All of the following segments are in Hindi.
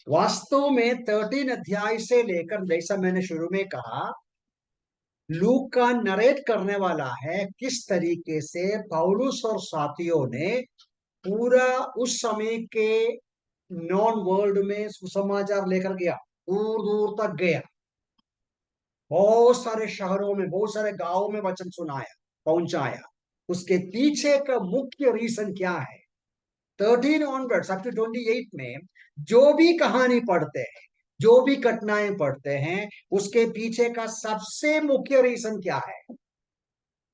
वास्तव में 13 अध्याय से लेकर, जैसा मैंने शुरू में कहा, लूक का नरेट करने वाला है किस तरीके से पौलुस और साथियों ने पूरा उस समय के नॉन वर्ल्ड में सुसमाचार लेकर गया, दूर दूर तक गया, बहुत सारे शहरों में, बहुत सारे गांवों में वचन सुनाया, पहुंचाया। उसके पीछे का मुख्य रीजन क्या है? 13 ऑनवर्ड्स अप टू 28 में जो भी कहानी पढ़ते हैं, जो भी घटनाएं पढ़ते हैं, उसके पीछे का सबसे मुख्य रीजन क्या है?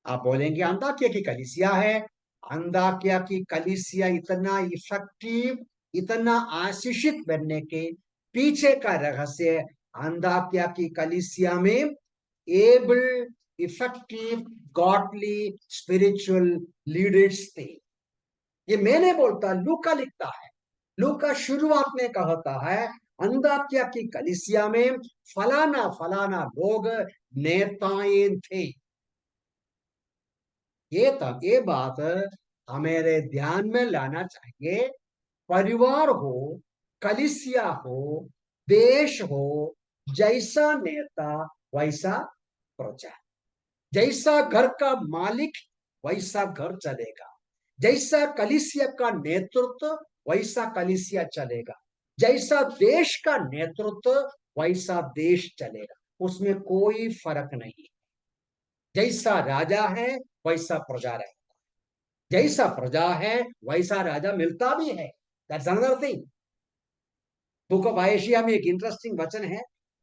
आप बोलेंगे अंताकिया की कलीसिया है। अंताकिया की कलीसिया इतना इफेक्टिव, इतना आशीषित बनने के पीछे का रहस्य, अंताकिया की कलीसिया में able, effective, godly spiritual leaders थे। ये मैं नहीं बोलता, लूका लिखता है। लूका शुरुआत में कहता है अंताकिया की कलीसिया में फलाना फलाना लोग नेताएं थे। ये बात हमारे ध्यान में लाना चाहिए। परिवार हो, कलिसिया हो, देश हो, जैसा नेता वैसा प्रजा। जैसा घर का मालिक वैसा घर चलेगा। जैसा कलिसिया का नेतृत्व वैसा कलिसिया चलेगा। जैसा देश का नेतृत्व वैसा देश चलेगा। उसमें कोई फर्क नहीं। जैसा राजा है वैसा प्रजा रहे। जैसा प्रजा है वैसा राजा मिलता भी है। That's another thing. Book of Isaiah में एक इंटरेस्टिंग वचन है।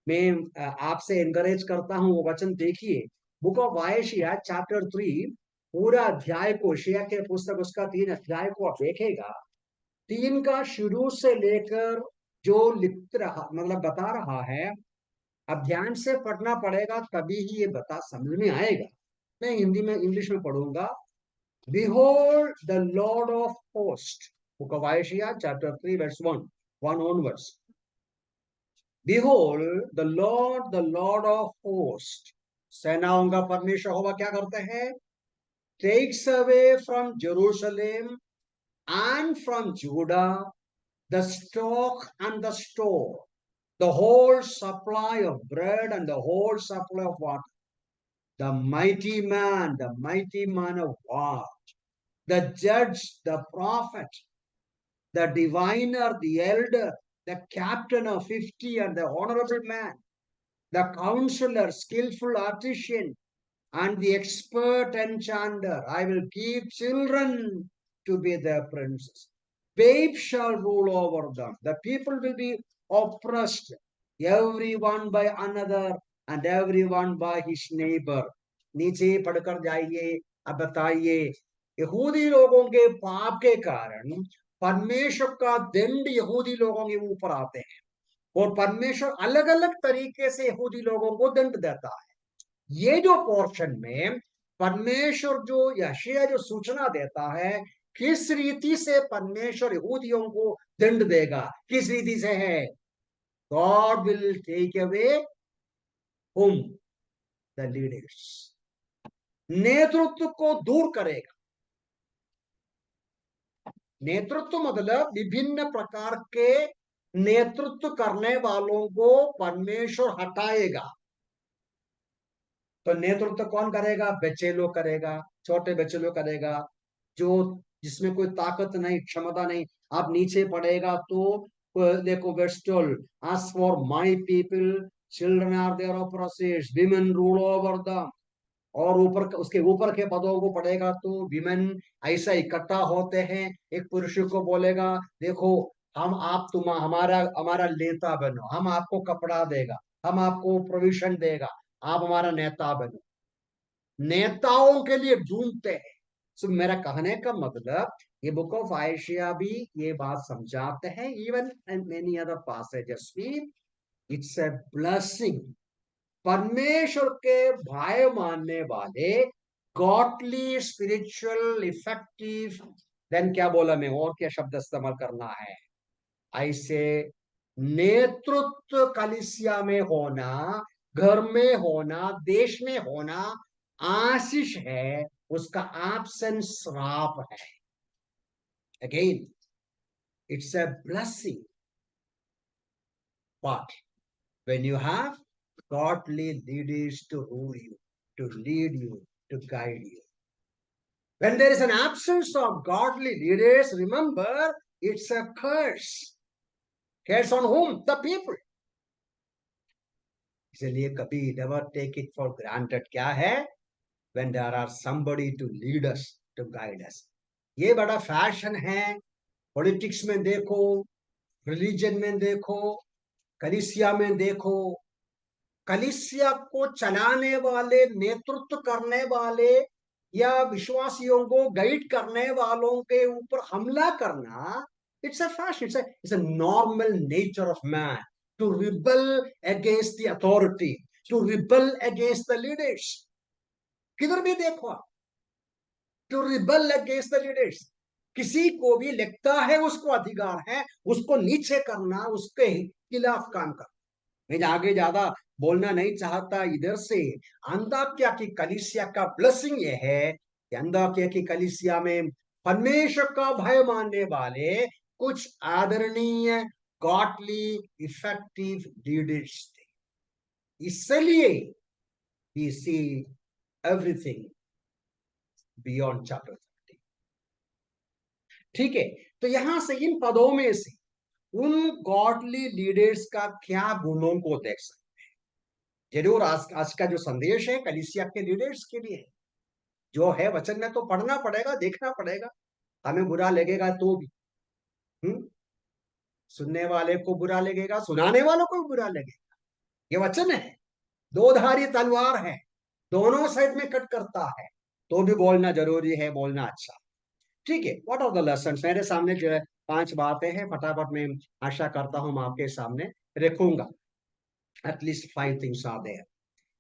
मैं आपसे एनकरेज करता हूं, वो वचन देखिए। बुक ऑफ आयशिया चैप्टर 3, पूरा अध्याय को, एशिया के पुस्तक उसका 3 अध्याय को आप देखेगा। 3 का शुरू से लेकर जो लिख रहा, मतलब बता रहा है, अब ध्यान से पढ़ना पड़ेगा, तभी ही ये बता समझ में आएगा। मैं हिंदी में, इंग्लिश में पढ़ूंगा। Behold the Lord of hosts. Book of Isaiah, chapter 3, verse 1 onwards. Behold the Lord of hosts. सेनाओं का परमेश्वर होगा क्या करते हैं? Takes away from Jerusalem and from Judah the stock and the store, the whole supply of bread and the whole supply of water. The mighty man of war, the judge, the prophet, the diviner, the elder, the captain of 50, and the honorable man, the counselor, skillful artisan, and the expert enchanter. I will give children to be their princes. Babes shall rule over them. The people will be oppressed, everyone by another, and everyone by his neighbor. नीचे पढ़कर जाइए। अब बताइए, यहूदी लोगों के पाप के कारण परमेश्वर का दंड यहूदी लोगों के ऊपर आते हैं, और परमेश्वर अलग अलग तरीके से यहूदी लोगों को दंड देता है। ये जो पोर्शन में परमेश्वर जो यशायाह जो सूचना देता है, किस रीति से परमेश्वर यहूदियों को दंड देगा, किस रीति से है? गॉड विल टेक अवे हुम, द लीडर्स। नेतृत्व को दूर करेगा। नेतृत्व मतलब विभिन्न प्रकार के नेतृत्व करने वालों को परमेश्वर हटाएगा। तो नेतृत्व कौन करेगा? बच्चे लोग करेगा, छोटे बच्चे लोग करेगा, जो जिसमें कोई ताकत नहीं, क्षमता नहीं। आप नीचे पढ़ेगा तो देखो, verse 12, as for my people children are their oppressors, women rule over them। और ऊपर उसके ऊपर के पदों को पढ़ेगा तो विमेन ऐसा इकट्ठा होते हैं, एक पुरुष को बोलेगा, देखो, हम आप तुम हमारा हमारा नेता बनो, हम आपको कपड़ा देगा, हम आपको प्रोविजन देगा, आप हमारा नेता बनो। नेताओं के लिए ढूंढते हैं। सो मेरा कहने का मतलब, ये बुक ऑफ आयशिया भी ये बात समझाते हैं। इवन एंड मेनी अदर पासेजेस भी, इट्स ए ब्लेसिंग। परमेश्वर के भाई मानने वाले, गॉडली स्पिरिचुअल इफेक्टिव, देन क्या बोला मैं, और क्या शब्द इस्तेमाल करना है, ऐसे नेतृत्व कलिसिया में होना, घर में होना, देश में होना आशीष है, उसका एब्सेंस श्राप है। Again, it's a blessing. But when you have godly leaders to rule you, to lead you, to guide you, when there is an absence of godly leaders, remember, it's a curse. Curse on whom? The people. इसलिए कभी never take it for granted. क्या है? When there are somebody to lead us, to guide us. ये बड़ा फैशन है. पॉलिटिक्स में देखो, रिलीजन में देखो, कलीसिया में देखो, कलीसिया को चलाने वाले, नेतृत्व करने वाले या विश्वासियों को गाइड करने वालों के ऊपर हमला करना, it's a fashion, it's a normal nature of man to rebel against the authority, to rebel against the leaders. किधर भी देखो, to rebel against the leaders. किसी को भी लगता है उसको अधिकार है उसको नीचे करना, उसके खिलाफ काम करना. मैं आगे ज्यादा बोलना नहीं चाहता. इधर से अंताक्या की कलीसिया का ब्लेसिंग ये है कि अंताक्या की कलीसिया में परमेश्वर का भय मानने वाले कुछ आदरणीय गॉडली इफेक्टिव लीडर्स थे. इसलिए we see everything beyond chapter 30. ठीक है, तो यहां से इन पदों में से उन गॉडली लीडर्स का क्या गुणों को देख सकते हैं. जरूर आज का जो संदेश है कलीसिया के लीडर्स के लिए है. जो है वचन में तो पढ़ना पड़ेगा, देखना पड़ेगा. हमें बुरा लगेगा तो भी, सुनने वाले को बुरा लगेगा, सुनाने वालों को बुरा लगेगा. ये वचन है, दो धारी तलवार है, दोनों साइड में कट करता है. तो भी बोलना जरूरी है, बोलना अच्छा. ठीक है, व्हाट आर द लेसन. मेरे सामने जो है 5 बातें हैं, फटाफट मैं आशा करता हूं आपके सामने रखूंगा. At least 5 things are there.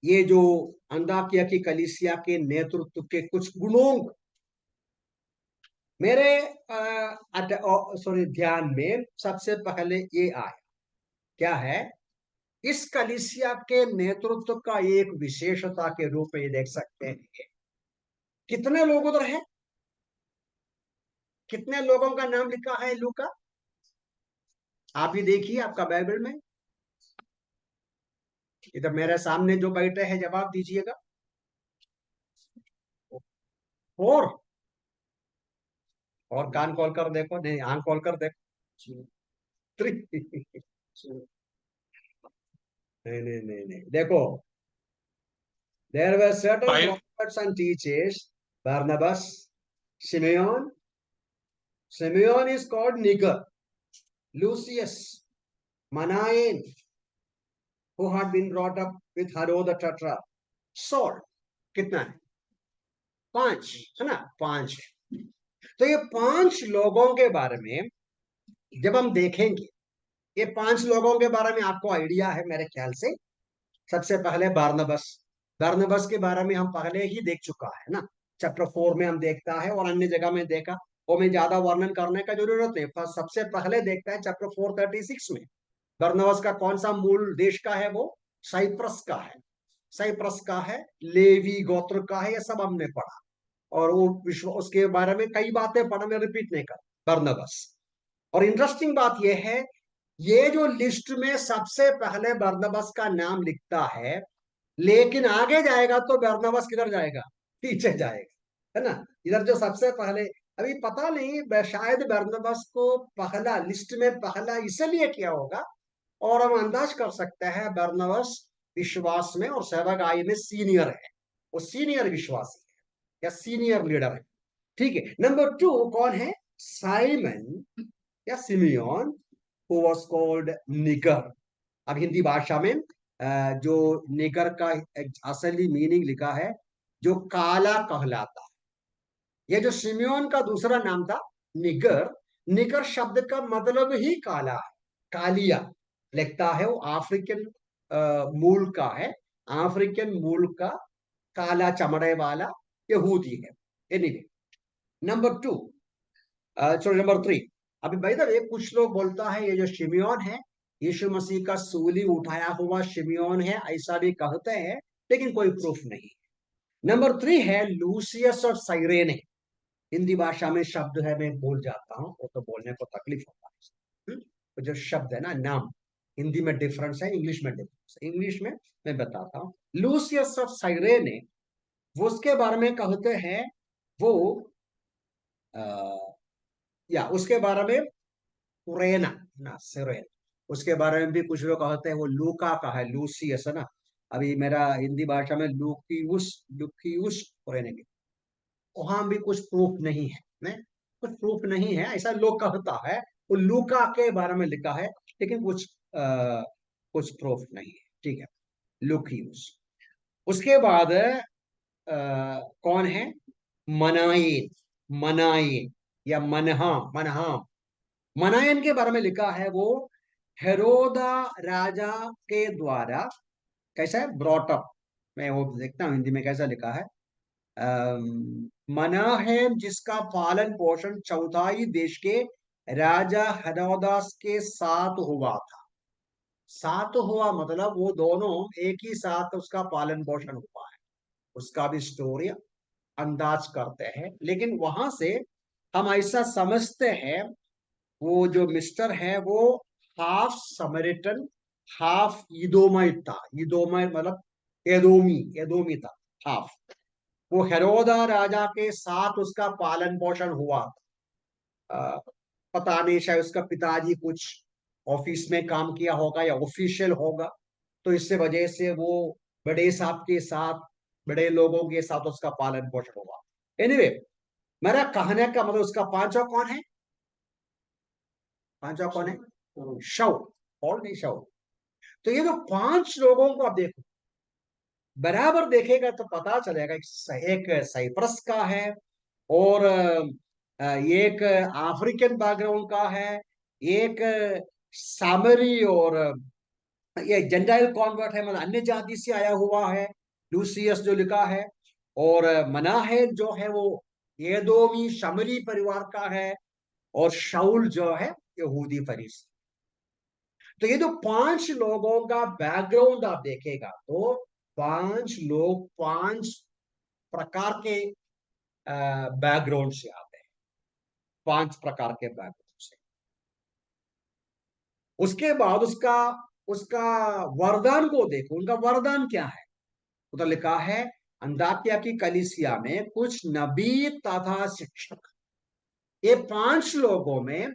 ये जो अंताकिया की कलीसिया के नेतृत्व के कुछ गुणों मेरे ध्यान में सबसे पहले ये आया. क्या है? इस कलीसिया के नेतृत्व का एक विशेषता के रूप में ये देख सकते हैं. कितने लोग उधर हैं? कितने लोगों का नाम लिखा है लूका? आप भी देखिए आपका बाइबल में. इधर मेरे सामने जो बैठे हैं जवाब दीजिएगा. 4. और कान खोल कर देखो, नहीं आंख खोल कर देखो. 3. नहीं नहीं नहीं नहीं, देखो. There were certain 5. prophets and teachers. Barnabas, Simeon. Simeon is called Niger. Lucius, Manaen, who had been brought up with Herod the Tetrarch. Saul. कितना है? 5 है ना? 5. तो ये 5 लोगों के बारे में जब हम देखेंगे, ये 5 लोगों के बारे में आपको आइडिया है मेरे ख्याल से. सबसे पहले बारनबस. बारनबस के बारे में हम पहले ही देख चुका है ना. चैप्टर 4 में हम देखता है और अन्य जगह में देखा. वो में ज्यादा वर्णन करने का जरूरत नहीं. सबसे पहले देखता है चैप्टर 4:36 में. बरनबास का कौन सा मूल देश का है? वो साइप्रस का है. साइप्रस का है, लेवी गोत्र का है. ये सब हमने पढ़ा और वो विश्व उसके बारे में कई बातें पढ़ा, मैं रिपीट नहीं कर. बरनबास. और इंटरेस्टिंग बात यह है, ये जो लिस्ट में सबसे पहले बरनबास का नाम लिखता है, लेकिन आगे जाएगा तो बरनबास किधर जाएगा? पीछे जाएगा, है ना. इधर जो सबसे पहले, अभी पता नहीं, शायद बरनबास को पहला लिस्ट में पहला इसलिए किया होगा. और हम अंदाज कर सकते हैं बरनबास विश्वास में और सेवकाई में सीनियर है. वो सीनियर विश्वासी है या सीनियर लीडर है. ठीक है. नंबर 2 कौन है? साइमन या सिमियोन, who was called निगर. अब हिंदी भाषा में जो निगर का असली मीनिंग लिखा है, जो काला कहलाता है. ये जो सिमियोन का दूसरा नाम था निगर, निगर शब्द का मतलब ही काला है, कालिया लगता है. वो अफ्रीकन मूल का है, अफ्रीकन मूल का काला चमड़े वाला यहूदी है. Anyway, number 2, sorry number 3. अभी भाई द वे कुछ लोग बोलता है ये जो शिमियोन है यीशु मसीह का सूली उठाया हुआ शिमियोन है, ऐसा भी कहते हैं, लेकिन कोई प्रूफ नहीं. नंबर 3 है लूसियस और साइरेने. हिंदी भाषा में शब्द है, मैं भूल जाता हूँ, वो तो बोलने को तकलीफ होता है. तो जो शब्द है ना, नाम, हिंदी में डिफरेंस है, इंग्लिश में डिफरेंस है। इंग्लिश में मैं बताता हूँ। लूसियस ऑफ साइरेने, वो उसके बारे में कहते हैं, वो या उसके बारे में पुरेना ना सिरेन, उसके बारे में भी कुछ लोग कहते हैं वो लूका का है, लूसियस है ना। अभी मेरा हिंदी भाषा में लूकियुस, लुकियुस पुरेने के, वहां भी कुछ प्रूफ नहीं है, नहीं कुछ प्रूफ नहीं है, ऐसा लोग कहता है। वो लूका के बारे में लिखा है, लेकिन कुछ प्रूफ नहीं है, ठीक है। लुकियुस। उसके बाद कौन है? मनाइन, मनाइन या मनहाम, मनहाम। मनायन के बारे में लिखा है, वो हेरोदा राजा के द्वारा कैसा है ब्रॉटअप। मैं वो देखता हूँ हिंदी में कैसा लिखा है। मनाहेम जिसका पालन पोषण चौथाई देश के राजा हेरोदास के साथ हुआ था। साथ हुआ मतलब वो दोनों एक ही साथ उसका पालन पोषण हुआ है, उसका भी स्टोरी अंदाज करते हैं। लेकिन वहां से हम ऐसा समझते हैं, वो जो मिस्टर है वो हाफ समरिटन, हाफ इदोमाइट था। इदोमाइट मतलब एदोमी, एदोमी था हाफ। वो हेरोदा राजा के साथ उसका पालन पोषण हुआ था। पता नहीं, शायद उसका पिताजी कुछ ऑफिस में काम किया होगा या ऑफिशियल होगा, तो इससे वजह से वो बड़े साहब के साथ, बड़े लोगों के साथ उसका पालन पोषण हुआ। एनीवे, मेरा कहने का मतलब उसका पांचवा कौन है? पांचवा कौन है? शव, और नहीं शव। तो ये जो पांच लोगों को आप देखो, बराबर देखेगा तो पता चलेगा, एक साइप्रस का है, और एक अफ्रीकन बैकग्राउंड का है, एक सामरी, और ये जेंटाइल कॉन्वर्ट है, मतलब अन्य जाति से आया हुआ है, लूसियस जो लिखा है। और मनाहेद जो है वो एदोमी शमरी परिवार का है, और शाउल जो है यहूदी फरीसी। तो ये जो पांच लोगों का बैकग्राउंड आप देखेगा, तो पांच लोग पांच प्रकार के बैकग्राउंड से आते हैं, पांच प्रकार के बैकग्राउंड से। उसके बाद उसका उसका वरदान को देखो, उनका वरदान क्या है। उधर लिखा है, अंताकिया की कलीसिया में कुछ नबी तथा शिक्षक। ये पांच लोगों में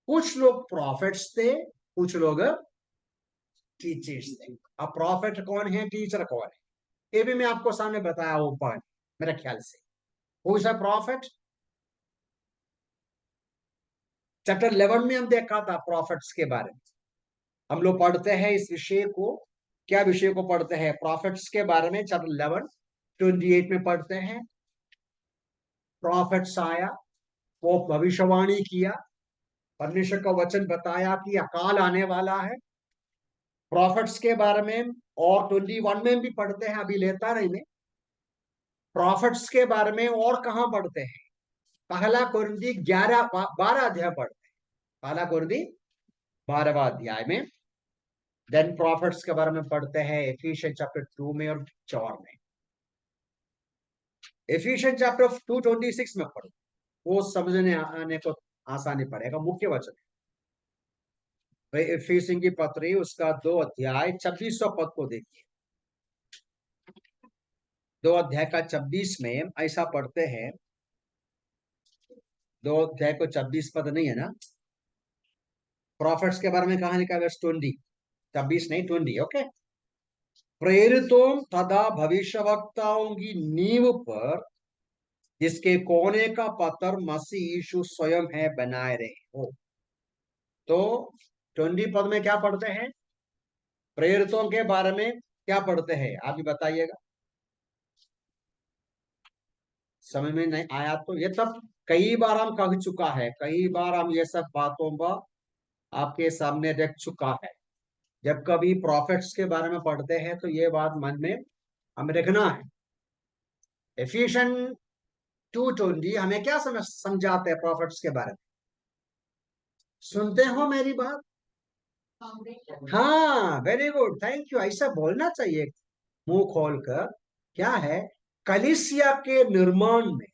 कुछ लोग प्रॉफिट्स थे, कुछ लोग टीचर्स थे। अब प्रॉफिट कौन है, टीचर कौन है, ये भी मैं आपको सामने बताया हूं पॉइंट, मेरे ख्याल से। Who is a profit? Chapter 11 में हम देखा था प्रॉफिट्स के बारे में। हम लोग पढ़ते हैं इस विषय को, क्या विषय को पढ़ते हैं? प्रॉफिट्स के बारे में चैप्टर 11 28 में पढ़ते हैं। प्रॉफिट्स आया, वो भविष्यवाणी किया, परमेश्वर का वचन बताया कि अकाल आने वाला है। प्रॉफिट्स के बारे में और 21 में भी पढ़ते हैं, अभी लेता नहीं मैं। प्रॉफिट्स के बारे में और कहाँ पढ़ते हैं? पहला कुरिन्थी 12 अध्याय पढ़ते हैं, पहला कुरिन्थी 12वां अध्याय में। देन प्रॉफिट्स के बारे में पढ़ते हैं एफिशियंस चैप्टर 2 में और 4 में। एफिशियंस चैप्टर 2:26 में पढ़ो, वो समझने आने को आसानी पड़ेगा, मुख्य वचन है। एफिशियंस की पत्री उसका 2 अध्याय 26वां पद को देखिए। 2 अध्याय का 26 में ऐसा पढ़ते हैं, 2 अध्याय को 26 पद नहीं है ना। प्रॉफिट्स के बारे में कहा लिखा है? वर्स 20, 26 नहीं 20, ओके। प्रेरितों तथा भविष्यवक्ताओं की नींव पर, जिसके कोने का पत्थर मसीह यीशु स्वयं है, बनाए रहे हो। तो 20 पद में क्या पढ़ते हैं? प्रेरितों के बारे में क्या पढ़ते हैं, आप भी बताइएगा। समझ में नहीं आया तो ये सब कई बार हम कह चुका है, कई बार हम ये सब बातों पर आपके सामने रख चुका है। जब कभी प्रॉफिट्स के बारे में पढ़ते हैं तो ये बात मन में हमें रखना है। एफिशियन 2:20 हमें क्या समझाते हैं प्रॉफिट्स के बारे में? सुनते हो मेरी बात? हाँ, वेरी गुड, थैंक यू। ऐसा बोलना चाहिए मुंह खोलकर। क्या है? कलीसिया के निर्माण में,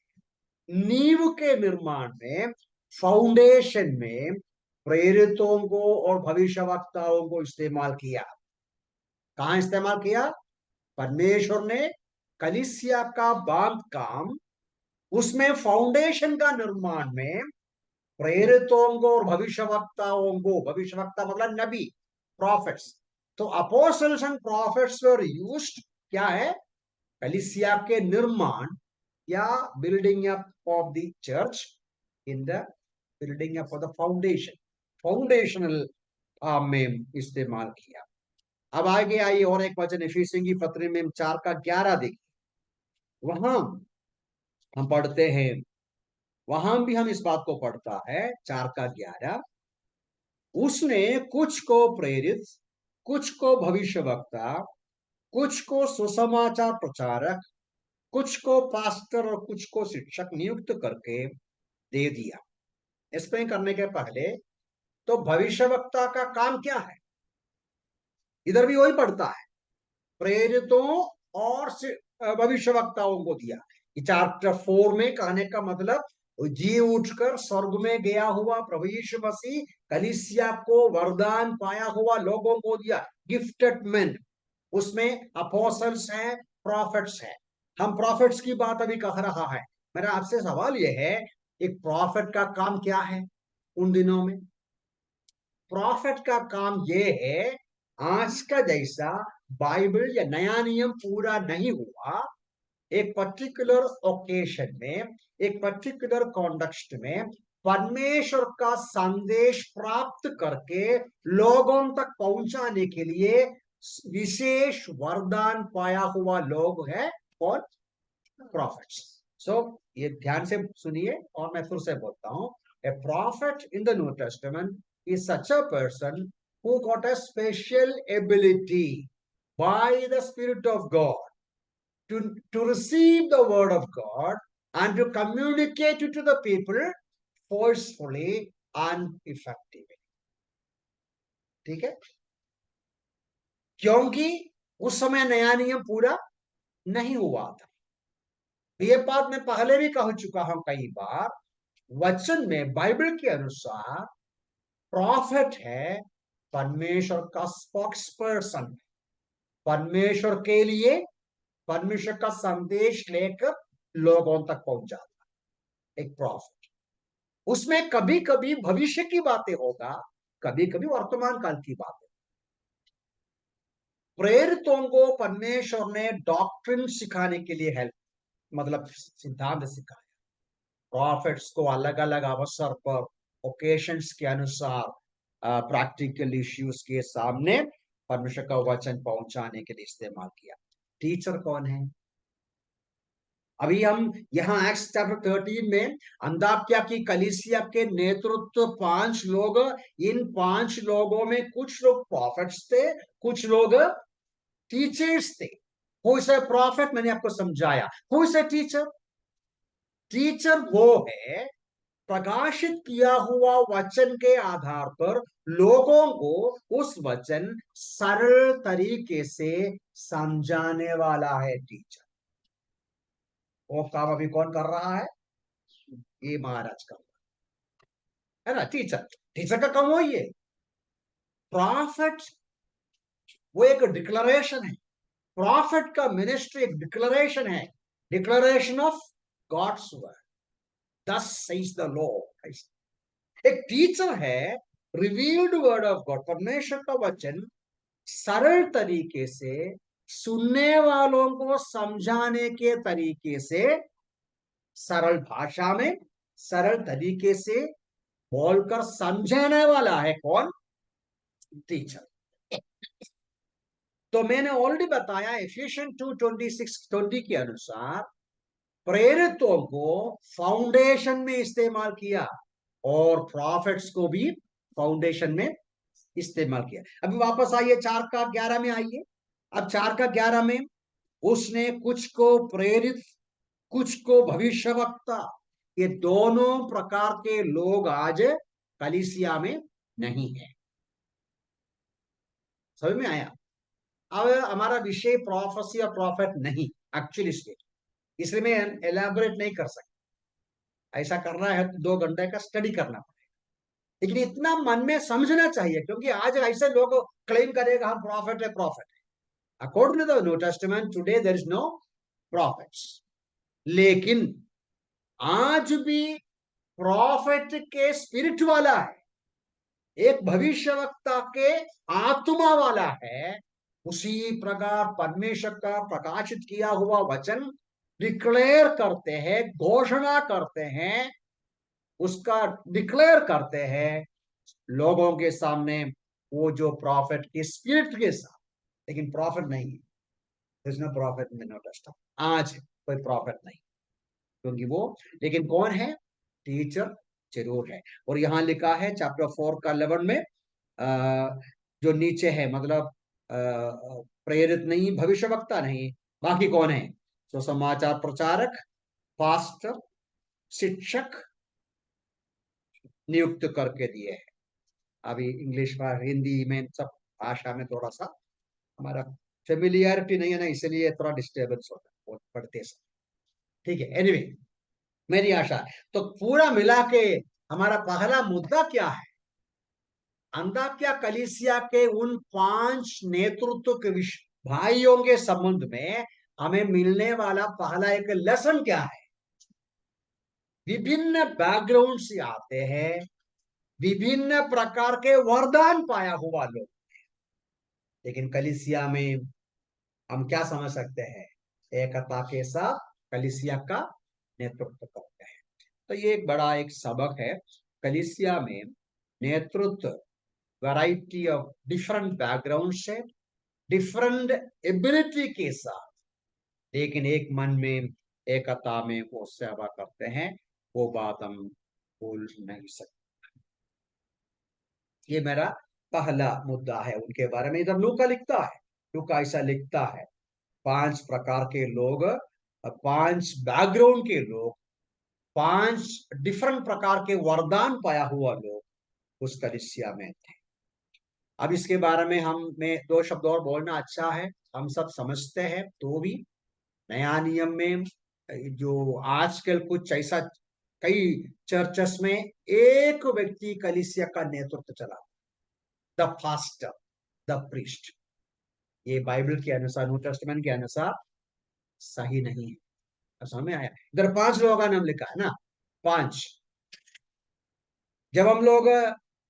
नींव के निर्माण में, फाउंडेशन में प्रेरितों को और भविष्यवक्ताओं को इस्तेमाल किया। कहां इस्तेमाल किया? परमेश्वर ने कलीसिया का बांध काम, उसमें फाउंडेशन का निर्माण में प्रेरितों को और भविष्यवक्ताओं को, भविष्यवक्ता मतलब नबी, प्रॉफिट्स, तो apostles and profits were used, क्या है, कलीसिया के निर्माण या building up of the church, in the building up of the foundation, foundational में इस्तेमाल किया। अब आगे आइए और एक वचन इफिसियों की पत्री में 4:11 देखिए, वहां हम पढ़ते हैं, वहां भी हम इस बात को पढ़ता है 4:11, उसने कुछ को प्रेरित, कुछ को भविष्यवक्ता, कुछ को सुसमाचार प्रचारक, कुछ को पास्टर और कुछ को शिक्षक नियुक्त करके दे दिया। एक्सप्लेन करने के पहले, तो भविष्यवक्ता का काम क्या है? इधर भी वही पढ़ता है, प्रेरितों और भविष्यवक्ताओं को दिया। चैप्टर 4 में कहने का मतलब, जी उठकर स्वर्ग में गया हुआ प्रभु यीशु मसीह कलीसिया को वरदान पाया हुआ लोगों को दिया, गिफ्टेड मैन। उसमें अपोस्टल्स हैं, प्रॉफिट्स हैं। हम प्रॉफिट्स की बात अभी कह रहा है। मेरा आपसे सवाल यह है, एक प्रॉफिट का काम क्या है उन दिनों में? प्रॉफिट का काम यह है, आज का जैसा बाइबल या नया नियम पूरा नहीं हुआ, एक पर्टिकुलर ओकेशन में, एक पर्टिकुलर कॉन्टेक्स्ट में परमेश्वर का संदेश प्राप्त करके लोगों तक पहुंचाने के लिए विशेष वरदान पाया हुआ लोग है कौन? प्रॉफिट्स। सो ये ध्यान से सुनिए और मैं फिर से बोलता हूं, a prophet in the new Testament is such a person who got a special ability by the Spirit of God to receive the word of God and to communicate it to the people forcefully and effectively. ठीक है? क्योंकि उस समय नया नियम पूरा नहीं हुआ था। ये बात मैं पहले भी कह चुका हूं कई बार, वचन में बाइबल के अनुसार प्रॉफिट है परमेश्वर का स्पोक्स पर्सन, परमेश्वर के लिए परमेश्वर का संदेश लेकर लोगों तक पहुंचाता, एक प्रॉफिट। उसमें कभी कभी भविष्य की बातें होगा, कभी कभी वर्तमान काल की बातें। प्रेरितों को परमेश्वर ने डॉक्ट्रिन सिखाने के लिए हेल्प, मतलब सिद्धांत सिखाया। प्रॉफिट्स को अलग अलग अवसर पर, ओकेशंस के अनुसार, प्रैक्टिकल इश्यूज के सामने परमेश्वर का वचन पहुंचाने के लिए इस्तेमाल किया। टीचर कौन है? अभी हम यहाँ एक्ट्स चैप्टर 13 में अंताकिया की कलीसिया के नेतृत्व 5 लोग, इन 5 लोगों में कुछ लोग प्रॉफिट्स थे, कुछ लोग टीचर्स थे। Who is a profit? मैंने आपको समझाया। Who is a teacher? Teacher वो है प्रकाशित किया हुआ वचन के आधार पर लोगों को उस वचन सरल तरीके से समझाने वाला है टीचर। वो काम अभी कौन कर रहा है? ये महाराज कर रहा है ना, टीचर। टीचर का काम वही है। प्रॉफिट वो एक डिक्लेरेशन है, प्रॉफिट का मिनिस्ट्री एक डिक्लेरेशन है, डिक्लेरेशन ऑफ गॉड्स वर्ड, दस सेज द लॉर्ड। एक टीचर है रिवील्ड वर्ड ऑफ गॉड, परमेश्वर का वचन सरल तरीके से सुनने वालों को समझाने के तरीके से, सरल भाषा में सरल तरीके से बोलकर समझाने वाला है कौन? टीचर। तो मैंने ऑलरेडी बताया इफिशियंस 2:26-20 के अनुसार प्रेरितों को फाउंडेशन में इस्तेमाल किया और प्रॉफिट्स को भी फाउंडेशन में इस्तेमाल किया। अभी वापस आइए 4:11 में आइए। अब 4:11 में उसने कुछ को प्रेरित, कुछ को भविष्यवक्ता, ये दोनों प्रकार के लोग आज कलीसिया में नहीं है। समझ में आया? अब हमारा विषय प्रोफेसी और प्रॉफिट नहीं, एक्चुअली स्टेट, इसलिए मैं एलैबोरेट नहीं कर सकता। ऐसा करना है तो 2 घंटे का स्टडी करना पड़ेगा। लेकिन इतना मन में समझना चाहिए, क्योंकि आज ऐसे लोग क्लेम करेगा हम प्रॉफिट है, प्रॉफिट है। According to the new testament today there is no profits. लेकिन आज भी प्रॉफिट के स्पिरिट वाला है, एक भविष्यवक्ता के आत्मा वाला है। उसी प्रकार परमेश्वर का प्रकाशित किया हुआ वचन डिक्लेयर करते हैं, घोषणा करते हैं, उसका डिक्लेयर करते हैं लोगों के सामने, वो जो प्रॉफिट के स्पिरिट के साथ। लेकिन प्रॉफिट नहीं है, no profit in the new testament. आज कोई प्रॉफिट नहीं, क्योंकि वो, लेकिन कौन है? टीचर जरूर है। और यहां लिखा है चैप्टर 4 का 11 में, जो नीचे है, मतलब प्रेरित नहीं, भविष्यवक्ता नहीं, बाकी कौन है? तो समाचार प्रचारक, पास्टर, शिक्षक नियुक्त करके दिए हैं। अभी इंग्लिश में, हिंदी में, सब भाषा में थोड़ा सा हमारा फेमिलियरिटी नहीं है ना, इसलिए थोड़ा डिस्टर्बेंस होता है वो पढ़ते समय। ठीक है, एनीवे, मेरी आशा है। तो पूरा मिला के हमारा पहला मुद्दा क्या है? अंताकिया कलीसिया के उन 5 नेतृत्व के भाइयों के संबंध में हमें मिलने वाला पहला एक लेसन क्या है? विभिन्न बैकग्राउंड से आते हैं, विभिन्न प्रकार के वरदान पाया हुआ लोग, लेकिन कलीसिया में हम क्या समझ सकते हैं? एकता के साथ कलीसिया का नेतृत्व करते हैं। तो ये एक बड़ा एक सबक है। कलीसिया में नेतृत्व वैरायटी ऑफ डिफरेंट बैकग्राउंड से, डिफरेंट एबिलिटी के साथ, लेकिन एक मन में, एकता में वो सेवा करते हैं। वो बात हम भूल नहीं सकते। ये मेरा पहला मुद्दा है उनके बारे में। इधर लूका लिखता है, लूका ऐसा लिखता है, 5 प्रकार के लोग, 5 बैकग्राउंड के लोग, 5 डिफरेंट प्रकार के वरदान पाया हुआ लोग उस कलीसिया में थे। अब इसके बारे में हमें 2 शब्द और बोलना अच्छा है। हम सब समझते हैं तो भी नया नियम में जो आजकल कुछ ऐसा, कई चर्चेस में एक व्यक्ति कलीसिया का नेतृत्व चला, द फास्टर, द प्रीस्ट। ये बाइबल के अनुसार, न्यू टेस्टामेंट के अनुसार सही नहीं है। समझ में आया? इधर 5 लोगों का नाम लिखा है ना, 5। जब हम लोग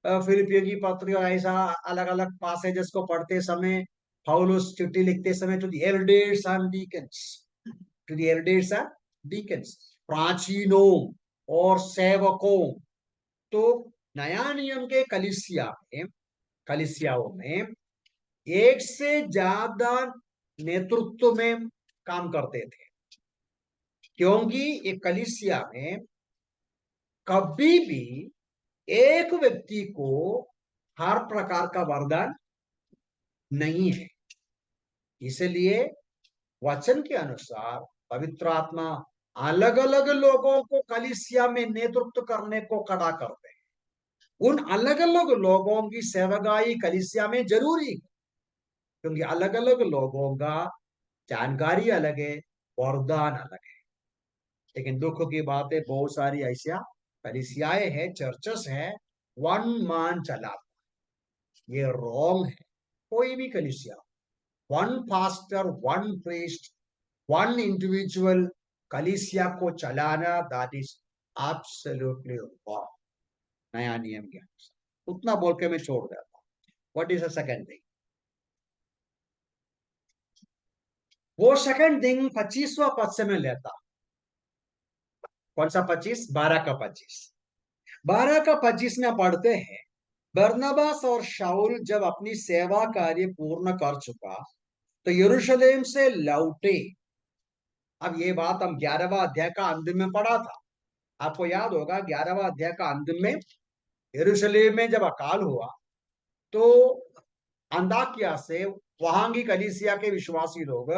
फिलिपियों की पत्री और ऐसा अलग अलग पासेजेस को पढ़ते समय, पौलुस चिट्ठी लिखते समय, to the elders and deacons, to the elders and deacons, प्राचीनों और सेवकों। तो नया नियम के कलीसियाओं में एक से ज्यादा नेतृत्व में काम करते थे, क्योंकि एक कलीसिया में कभी भी एक व्यक्ति को हर प्रकार का वरदान नहीं है। इसलिए वचन के अनुसार पवित्र आत्मा अलग अलग लोगों को कलीसिया में नेतृत्व करने को खड़ा करते हैं। उन अलग अलग लोगों की सेवकाई कलीसिया में जरूरी है, क्योंकि अलग अलग लोगों का जानकारी अलग है, वरदान अलग है। लेकिन दुख की बात है, बहुत सारी ऐसा कलीसियाएं हैं, चर्चेस हैं, वन मान चला, ये रॉन्ग है। कोई भी कलीसिया, one pastor, one priest, one individual कलीसिया को चलाना, दैट इज एब्सोल्युटली रॉन्ग नया नियम के अनुसार। उतना बोल के मैं छोड़ देता हूं। What is the second thing? वो सेकंड थिंग 25वां पद से मैं लेता। कौन सा 25? 12 का 25। 12 का 25 में पढ़ते हैं, बरनबास और शाऊल जब अपनी सेवा कार्य पूर्ण कर चुका तो यरूशलेम से लौटे। अब ये बात हम 11वां अध्याय का अंतिम में पढ़ा था। आपको याद होगा 11वां अध्याय का अंतिम में यरूशलेम में जब अकाल हुआ तो अंताकिया से वहां की कलीसिया के विश्वासी लोग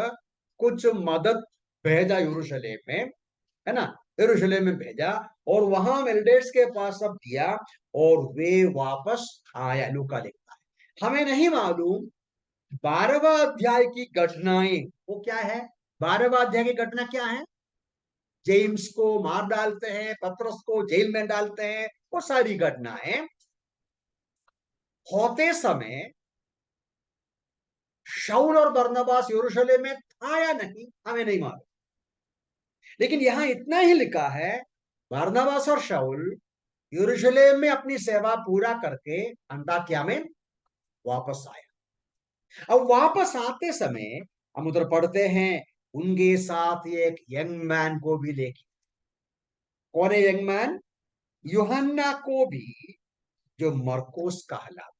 कुछ मदद भेजा यरूशलेम में, है ना, यरूशलेम में भेजा, और वहां एल्डर्स के पास सब दिया और वे वापस आया। लूका लिखता है, हमें नहीं मालूम 12वां अध्याय की घटनाएं वो क्या है। 12वां अध्याय की घटना क्या है? जेम्स को मार डालते हैं, पतरस को जेल में डालते हैं, वो सारी घटनाएं होते समय शाऊल और बरनबास यरूशलेम में था या नहीं, हमें नहीं मालूम। लेकिन यहां इतना ही लिखा है, बरनबास और शाऊल यरूशलेम में अपनी सेवा पूरा करके अंताकिया में वापस आया। अब वापस आते समय हम उधर पढ़ते हैं, उनके साथ एक यंग मैन को भी लेके। कौन है यंग मैन? यूहन्ना को भी, जो मरकुस कहलाता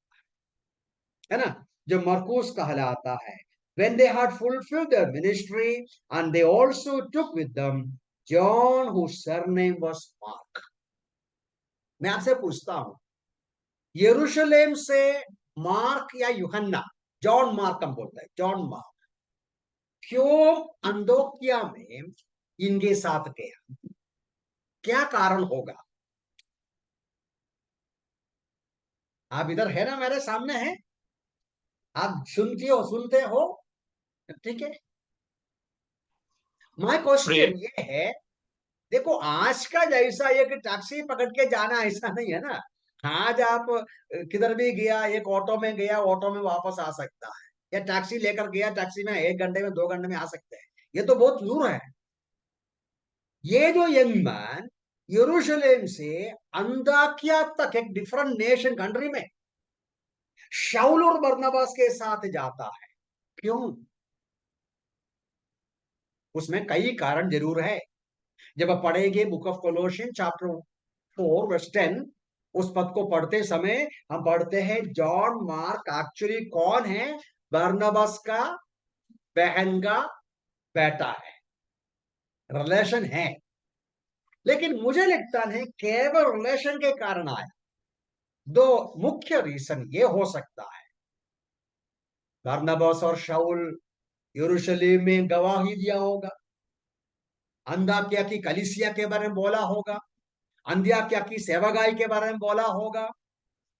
है ना, जो मरकुस कहलाता है। When they had fulfilled their ministry, and they also took with them John, whose surname was Mark. मैं आपसे पूछता हूं, यरूशलेम से मार्क या यूहन्ना, जॉन मार्क हम बोलते हैं, जॉन मार्क क्यों अंदोकिया में इनके साथ गया? क्या कारण होगा? आप इधर है ना, मेरे सामने है, आप सुनते हो, ठीक है। माय प्रिय। क्वेश्चन ये है, देखो आज का जैसा एक टैक्सी पकड़ के जाना ऐसा नहीं है ना। आज आप किधर भी गया, एक ऑटो में गया, ऑटो में वापस आ सकता है, या टैक्सी लेकर गया, टैक्सी में 1 घंटे में 2 घंटे में आ सकते हैं। ये तो बहुत दूर है। ये जो यंग मैन यरूशलेम से अंताकिया तक, एक डिफरेंट नेशन कंट्री में, शाऊल और बरनबास के साथ जाता है, क्यों? उसमें कई कारण जरूर है। जब आप पढ़ेंगे बुक ऑफ कोलोशियन चैप्टर 4 वर्स 10, उस पद को पढ़ते समय हम पढ़ते हैं, जॉन मार्क एक्चुअली कौन है? बरनबास का बहन का बेटा है, रिलेशन है। लेकिन मुझे लगता है केवल रिलेशन के कारण आया। दो मुख्य रीजन ये हो सकता है, बरनबास और शाऊल यरूशलेम में गवाही दिया होगा, अंताकिया की कलीसिया के बारे में बोला होगा, अंताकिया की सेवागाई के बारे में बोला होगा,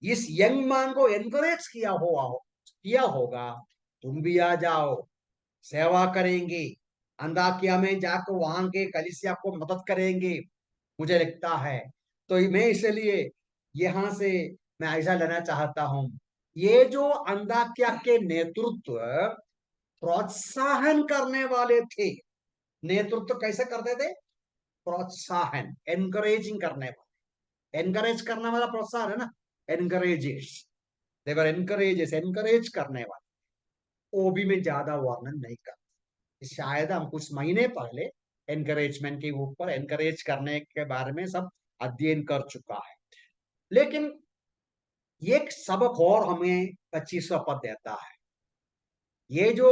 इस यंग मैन को एनकरेज किया होगा, तुम भी आ जाओ, सेवा करेंगे, अंताकिया में जाकर वहां के कलीसिया को मदद करेंगे, मुझे लगता है। तो मैं इसलिए यहां से मैं ऐसा लेना चाहता हूं, ये जो अंताकिया के नेतृत्व प्रोत्साहन करने वाले थे। नेतृत्व कैसे करते थे? प्रोत्साहन, एनकरेजिंग करने वाले। एनकरेज करने वाला प्रोत्साहन है ना, encourages. They were encourages, encourage करने वाले। वो भी मैं ज्यादा वर्णन नहीं करता, शायद हम कुछ महीने पहले एनकरेजमेंट के ऊपर, एनकरेज करने के बारे में सब अध्ययन कर चुका है। लेकिन एक सबक और हमें 25वां पद देता है। ये जो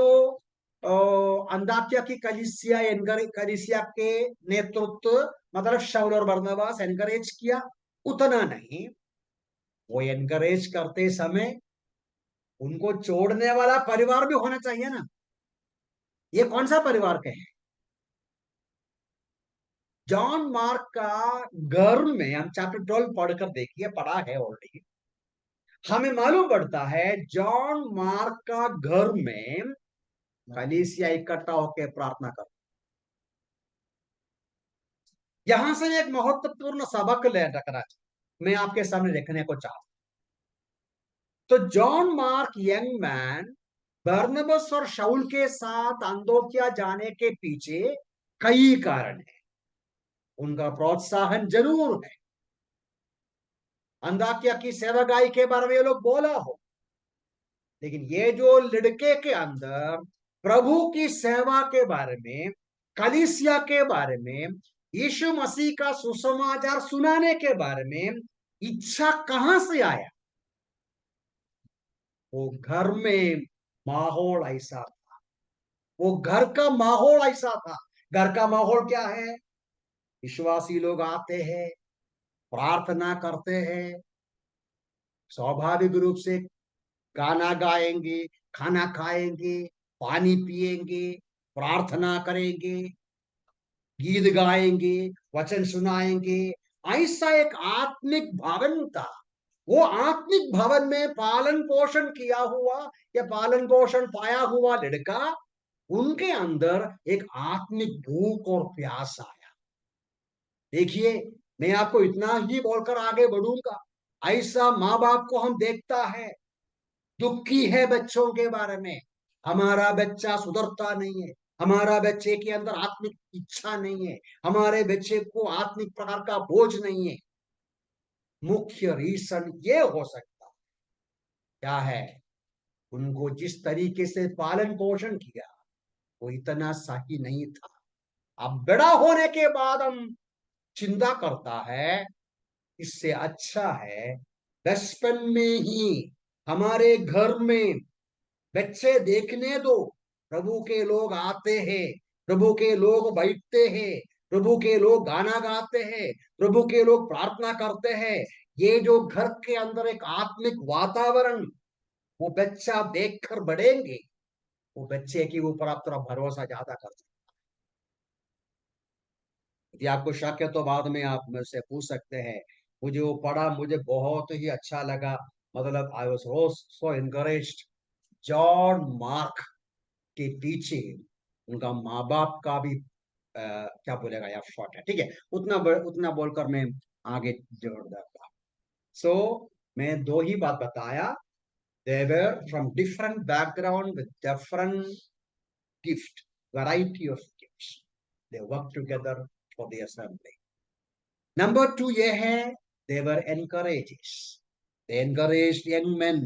अंताकिया की कलीसिया के नेतृत्व, मतलब शाऊल और बरनबास एनकरेज किया, उतना नहीं, वो एनकरेज करते समय उनको छोड़ने वाला परिवार भी होना चाहिए ना। ये कौन सा परिवार के हैं? जॉन मार्क का घर में, हम चैप्टर 12 पढ़कर देखिए, पढ़ा है ऑलरेडी, हमें मालूम पड़ता है जॉन मार्क का घर में कलीसिया इकट्ठा होकर प्रार्थना कर। यहां से एक महत्वपूर्ण सबक ले रखना मैं आपके सामने रखने को चाहता हूं। तो जॉन मार्क यंग मैन बरनबास और शाऊल के साथ अंदोकिया जाने के पीछे कई कारण है। उनका प्रोत्साहन जरूर है, अंताकिया की सेवागाई के बारे में ये लोग बोला हो, लेकिन ये जो लड़के के अंदर प्रभु की सेवा के बारे में, कलीसिया के बारे में, यीशु मसीह का सुसमाचार सुनाने के बारे में इच्छा कहां से आया? वो घर में माहौल ऐसा था, वो घर का माहौल ऐसा था। घर का माहौल क्या है? विश्वासी लोग आते हैं, प्रार्थना करते हैं, स्वाभाविक रूप से गाना गाएंगे, खाना खाएंगे, पानी पिएंगे, प्रार्थना करेंगे, गीत गाएंगे, वचन सुनाएंगे। ऐसा एक आत्मिक भवन था। वो आत्मिक भवन में पालन पोषण किया हुआ या पालन पोषण पाया हुआ लड़का, उनके अंदर एक आत्मिक भूख और प्यास आया। देखिए, मैं आपको इतना ही बोलकर आगे बढ़ूंगा, ऐसा माँ बाप को हम देखता है, दुखी है बच्चों के बारे में। हमारा बच्चा सुधरता नहीं है, हमारा बच्चे के अंदर आत्मिक इच्छा नहीं है, हमारे बच्चे को आत्मिक प्रकार का बोझ नहीं है। मुख्य रीजन ये हो सकता क्या है, उनको जिस तरीके से पालन पोषण किया वो इतना सही नहीं था। अब बड़ा होने के बाद हम चिंता करता है, इससे अच्छा है बचपन में ही हमारे घर में बच्चे देखने दो। प्रभु के लोग आते हैं, प्रभु के लोग बैठते हैं, प्रभु के लोग गाना गाते हैं, प्रभु के लोग प्रार्थना करते हैं। ये जो घर के अंदर एक आत्मिक वातावरण, वो बच्चा देखकर बढ़ेंगे, वो बच्चे के ऊपर आप थोड़ा भरोसा ज्यादा कर सकते। यदि आपको शक है तो बाद में आप मुझसे पूछ सकते हैं। मुझे वो पढ़ा, मुझे बहुत ही अच्छा लगा। मतलब I was so encouraged. John mark के पीछे उनका माँ बाप का भी क्या बोलेगा यार, शॉर्ट है, ठीक है। उतना बोलकर मैं आगे जोड़ दूंगा। सो मैं दो ही बात बताया। They were from different background with different gift, variety of gifts. They work together for the assembly. Number two ये है, they were encourages, they encourage young man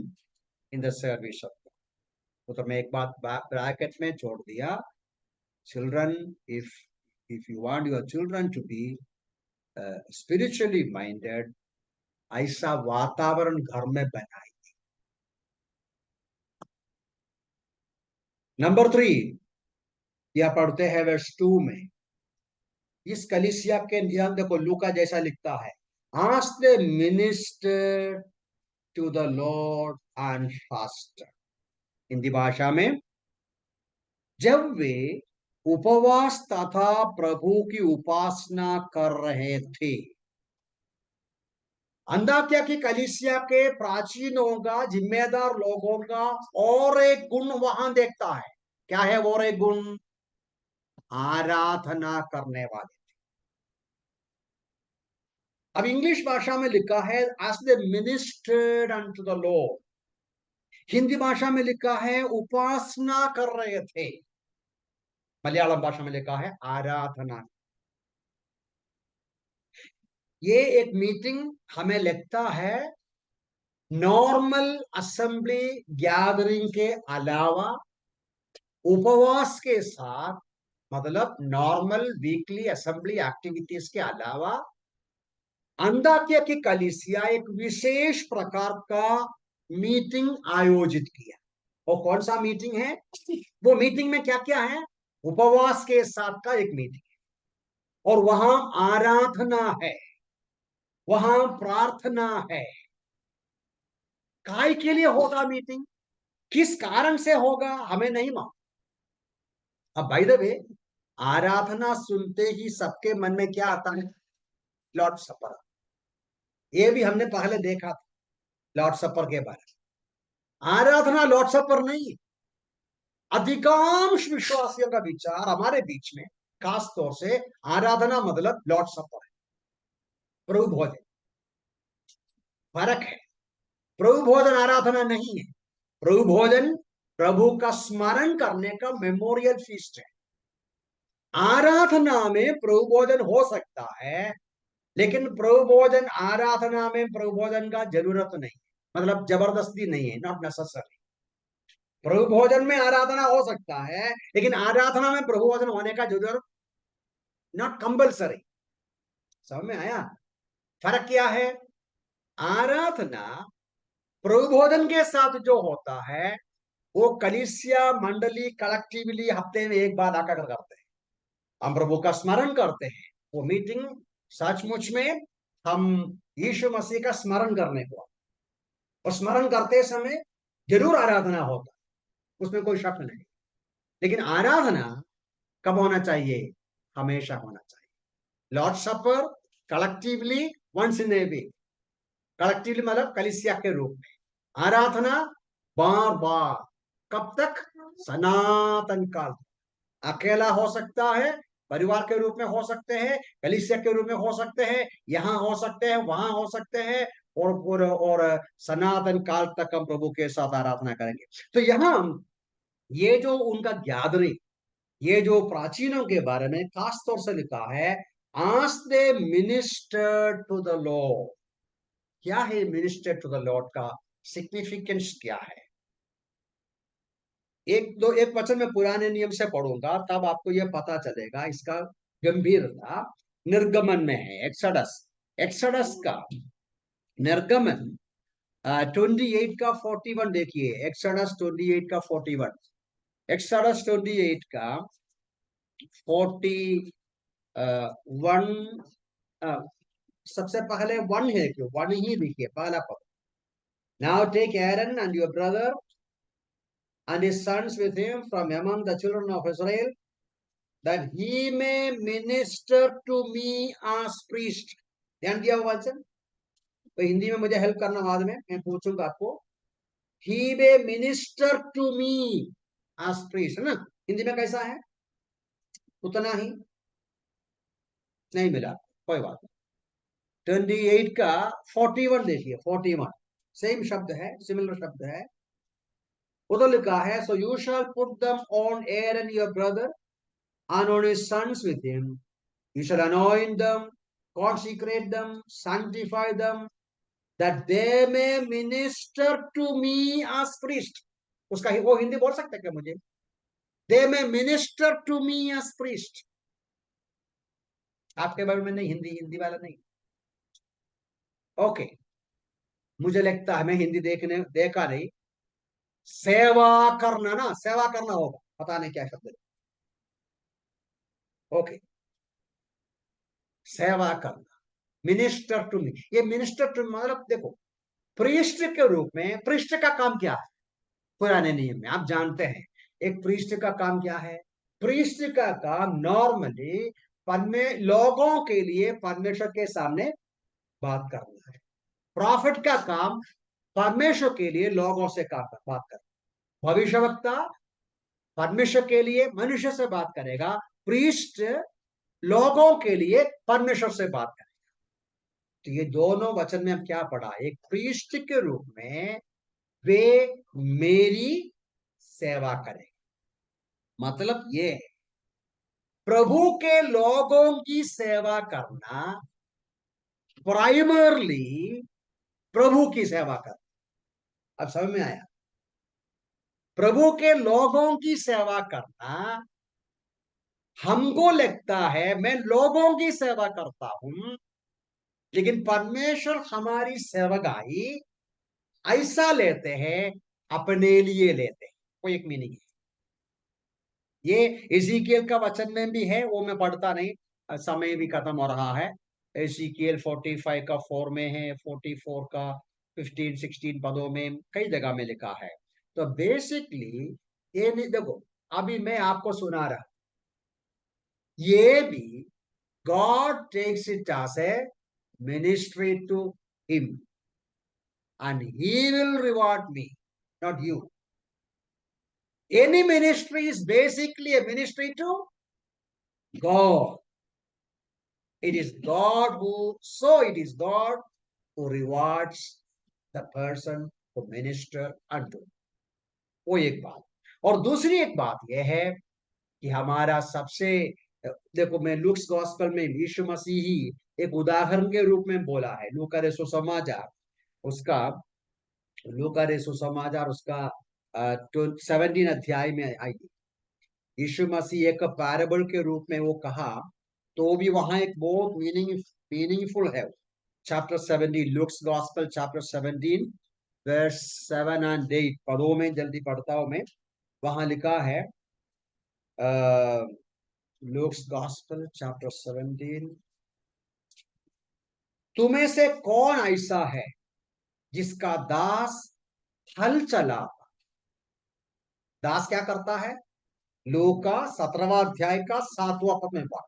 in the service of. तो मैं एक बात ब्रैकेट में छोड़ दिया। Children, if you want your children to be spiritually minded, ऐसा वातावरण घर में बनाए। नंबर थ्री, यह पढ़ते हैं वर्स 2 में। इस कलीसिया के नियम देखो, लूका जैसा लिखता है, ask the minister to the Lord and fast। Hindi भाषा में, जब वे उपवास तथा प्रभु की उपासना कर रहे थे। अंताकिया की कलीसिया के प्राचीनों का, जिम्मेदार लोगों का और एक गुण वहां देखता है। क्या है वो एक गुण? आराधना करने वाले। अब इंग्लिश भाषा में लिखा है as they ministered unto the lord. Hindi भाषा में लिखा है उपासना कर रहे थे। मलयालम भाषा में लिखा है आराधना। ये एक मीटिंग हमें लगता है नॉर्मल असेंबली गैदरिंग के अलावा, उपवास के साथ, मतलब नॉर्मल वीकली असेंबली एक्टिविटीज के अलावा, अंताकिया की कलीसिया एक विशेष प्रकार का मीटिंग आयोजित किया। और कौन सा मीटिंग है वो? मीटिंग में क्या क्या है? उपवास के साथ का एक मीटिंग है, और वहां आराधना है, वहां प्रार्थना है। काय के लिए होगा मीटिंग? किस कारण से होगा हमें नहीं मालूम। अब बाय द वे, आराधना सुनते ही सबके मन में क्या आता है? लॉर्ड सपर। ये भी हमने पहले देखा था लॉर्ड सपर के बारे में। आराधना लॉर्ड सपर नहीं है। अधिकांश विश्वासियों का विचार हमारे बीच में, खास तौर से, आराधना मतलब लॉर्ड सपर है, प्रभु भोजन। फर्क है। प्रभु भोजन आराधना नहीं है। प्रभु भोजन प्रभु का स्मरण करने का मेमोरियल फीस्ट है। आराधना में प्रभु भोजन हो सकता है, लेकिन प्रभु भोजन आराधना में प्रभु भोजन का जरूरत नहीं, मतलब जबरदस्ती नहीं है, नॉट नेसेसरी। प्रभु भोजन में आराधना हो सकता है, लेकिन आराधना में प्रभु भोजन होने का जरूरत, नॉट कंपल्सरी। समझ में आया फर्क क्या है? आराधना प्रभु भोजन के साथ जो होता है, वो कलीसिया मंडली कलेक्टिवली हफ्ते में एक बार आकर करते हैं। हम प्रभु का स्मरण करते हैं। वो मीटिंग सचमुच में हम यीशु मसीह का स्मरण करने को, और स्मरण करते समय जरूर आराधना होता, उसमें कोई शक नहीं। लेकिन आराधना कब होना चाहिए? हमेशा होना चाहिए। Lord supper collectively once in a week, collectively मतलब कलीसिया के रूप में। आराधना बार बार। कब तक? सनातन काल। अकेला हो सकता है, परिवार के रूप में हो सकते हैं, कलीसिया के रूप में हो सकते हैं, यहां हो सकते हैं, वहां हो सकते हैं, और सनातन काल तक हम प्रभु के साथ आराधना करेंगे। तो यहाँ ये जो उनका गैदरिंग, ये जो प्राचीनों के बारे में खास तौर से लिखा है, आज दे मिनिस्टर टू द लॉर्ड। क्या है मिनिस्टर टू द लॉर्ड का सिग्निफिकेंस क्या है? एक वचन में पुराने नियम से पढ़ूंगा, तब आपको यह पता चलेगा इसका गंभीरता। निर्गमन में है, एक्सोडस, एक्सोडस का निर्गमन 28 का 41 देखिए। एक्सोडस 28 का 41, एक्सोडस 28 का 41। सबसे पहले वन है, क्यों वन ही देखिए, पहला पद। Now take Aaron and your brother and his sons with him from among the children of Israel, that he may minister to me as priest. ध्यान दिया हुआ वचन। तो हिंदी में मुझे हेल्प करना, बाद में मैं पूछूंगा आपको। he may minister to me as priest, है ना? हिंदी में कैसा है? उतना ही नहीं मिला, कोई बात नहीं। 28 का 41 देखिए, 41 सेम शब्द है, सिमिलर शब्द है। उधर लिखा है, so you shall put them on Aaron your brother and on his sons with him. You shall anoint them, consecrate them, sanctify them, that they may minister to me as priest. उसका वो हिंदी बोल सकते क्या मुझे? They may minister to me as priest. आपके बारे में नहीं, हिंदी हिंदी वाला नहीं। ओके, मुझे लगता है मैं हिंदी देखा नहीं। सेवा करना ना, सेवा करना होगा, पता नहीं क्या शब्द है। ओके, सेवा करना, मिनिस्टर टू मी। ये मिनिस्टर टू मतलब देखो, प्रीस्ट के रूप में, प्रीस्ट का काम क्या है? पुराने नियम में आप जानते हैं, एक प्रीस्ट का काम क्या है? प्रीस्ट का काम नॉर्मली लोगों के लिए परमेश्वर के सामने बात करना है। प्रॉफिट का काम परमेश्वर के लिए लोगों से बात करना। भविष्यवक्ता परमेश्वर के लिए मनुष्य से बात करेगा, प्रीस्ट लोगों के लिए परमेश्वर से बात करेगा। तो ये दोनों वचन में हम क्या पढ़ा? एक प्रीस्ट के रूप में वे मेरी सेवा करें, मतलब ये है प्रभु के लोगों की सेवा करना, प्राइमरली प्रभु की सेवा करना। अब समझ में आया? प्रभु के लोगों की सेवा करना, हमको लगता है मैं लोगों की सेवा करता हूं, लेकिन परमेश्वर हमारी सेवकाई ऐसा लेते हैं, अपने लिए लेते हैं। कोई एक मीनिंग है। ये इज़ीकियल का वचन में भी है, वो मैं पढ़ता नहीं, समय भी खत्म हो रहा है। इज़ीकियल 45 का 4 में है, 44 का 15-16 पदों में कई जगह में लिखा है। तो बेसिकली ये नहीं, देखो अभी मैं आपको सुना रहा, ये भी God takes it as a ministry to him and he will reward me, not you. Any ministry is basically a ministry to God. It is God it is God who rewards the person who minister unto. वो एक बात। और दूसरी एक बात यह है कि हमारा सबसे, देखो मैं लूक्स गॉस्पेल में यीशु मसीह ही एक उदाहरण के रूप में बोला है। लूका रे सुसमाचार उसका, लूका रे सुसमाचार उसका 17 अध्याय में आएगी। यीशु मसीह एक पैराबल के रूप में वो कहा, तो भी वहां एक बहुत मीनिंगफुल है। Chapter 17, Luke's gospel chapter 17 verse 7 and 8 पदों में जल्दी पढ़ता हूं मैं। वहां लिखा है, लुक्स गॉस्पेल चैप्टर 17, तुम्हें से कौन ऐसा है जिसका दास हल चला। दास क्या करता है? लूका 17वां अध्याय का 7वां पद में पढ़ा,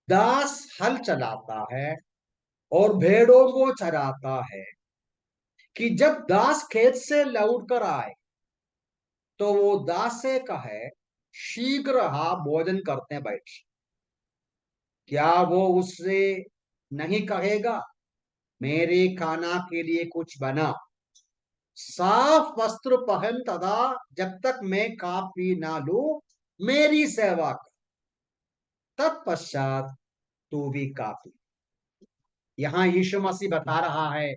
दास हल चलाता है और भेड़ों को चराता है, कि जब दास खेत से लौट कर आए तो वो दास से कहे, शीघ्र भोजन करते बैठ। क्या वो उससे नहीं कहेगा मेरे खाना के लिए कुछ बना, साफ वस्त्र पहन तथा जब तक मैं खा पी ना लूं मेरी सेवा कर, तत्पश्चात तू भी काफी। यहां यीशु मसीह बता रहा है